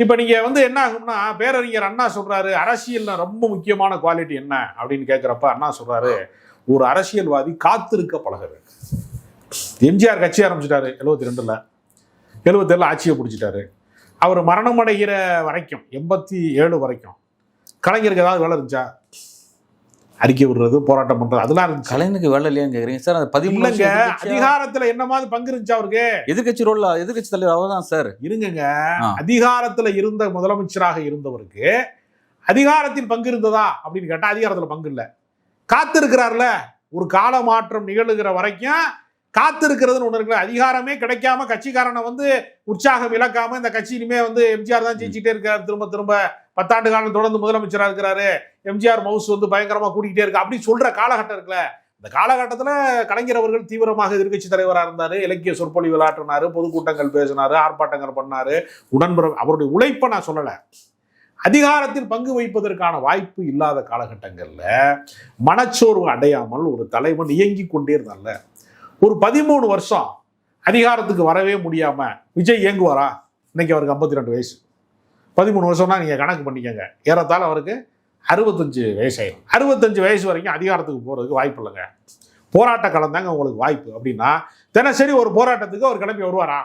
இப்ப நீங்க என்ன ஆகும்னா, பேரறிஞர் அண்ணா சொல்றாரு, அரசியல்ல ரொம்ப முக்கியமான குவாலிட்டி என்ன அப்படின்னு கேட்கிறப்ப அண்ணா சொல்றாரு, ஒரு அரசியல்வாதி காத்திருக்க பழக வேண்டும். எம்ஜிஆர் கட்சி ஆரம்பிச்சிட்டாரு 72ல, 77ல ஆட்சியை பிடிச்சிட்டாரு. அவர் மரணம் அடைகிற வரைக்கும் 87 வரைக்கும் கலைஞருக்கு ஏதாவது வேலை இருந்துச்சா? அறிக்கை விடுறது, போராட்டம் பண்றது, அதெல்லாம் இருந்துச்சு. கலைஞருக்கு வேலை இல்லையான்னு கேக்குறீங்க சார். அந்த 13 அதிகாரத்துல என்னமாவது பங்கு இருந்துச்சா அவருக்கு? எதிர்கட்சி ரோல்ல எதிர்கட்சி தலைவர் அவர் தான் சார். இருங்க, அதிகாரத்துல இருந்த முதலமைச்சராக இருந்தவருக்கு அதிகாரத்தில் பங்கு இருந்ததா அப்படின்னு கேட்டா அதிகாரத்துல பங்கு இல்லை. காத்திருக்கிறார்ல, ஒரு கால மாற்றம் நிகழுகிற வரைக்கும் காத்திருக்கிறதுன்னு ஒண்ணு இருக்குல்ல. அதிகாரமே கிடைக்காம கட்சிக்காரனை உற்சாகம் இழக்காம இந்த கட்சி இனிமே எம்ஜிஆர் தான் ஜெயிச்சுட்டே இருக்காரு, திரும்ப திரும்ப 10 ஆண்டு காலம் தொடர்ந்து முதலமைச்சராக இருக்கிறாரு, எம்ஜிஆர் மவுஸ் பயங்கரமா கூட்டிகிட்டே இருக்கு அப்படி சொல்ற காலகட்டம் இருக்குல்ல. இந்த காலகட்டத்தில் கலைஞர் அவர்கள் தீவிரமாக எதிர்கட்சி தலைவராக இருந்தாரு, இலக்கிய சொற்பொழிவு விளையாட்டினாரு, பொதுக்கூட்டங்கள் பேசினாரு, ஆர்ப்பாட்டங்கள் பண்ணாரு, அவருடைய உழைப்பை நான் சொல்லல. அதிகாரத்தில் பங்கு வைப்பதற்கான வாய்ப்பு இல்லாத காலகட்டங்கள்ல மனச்சோர்வு அடையாமல் ஒரு தலைவன் இயங்கி கொண்டே இருந்தால. ஒரு 13 வருஷம் அதிகாரத்துக்கு வரவே முடியாம விஜய் இயங்குவாரா? இன்னைக்கு அவருக்கு 52 வயசு. 13 வருஷம்னா நீங்க கணக்கு பண்ணிக்கங்க, ஏறத்தாழ அவருக்கு 65 வயசாயிடும். 65 வயசு வரைக்கும் அதிகாரத்துக்கு போறதுக்கு வாய்ப்பு இல்லைங்க. போராட்ட களம் தாங்க உங்களுக்கு வாய்ப்பு. அப்படின்னா தினசரி ஒரு போராட்டத்துக்கு அவர் கிளம்பி வருவாரா?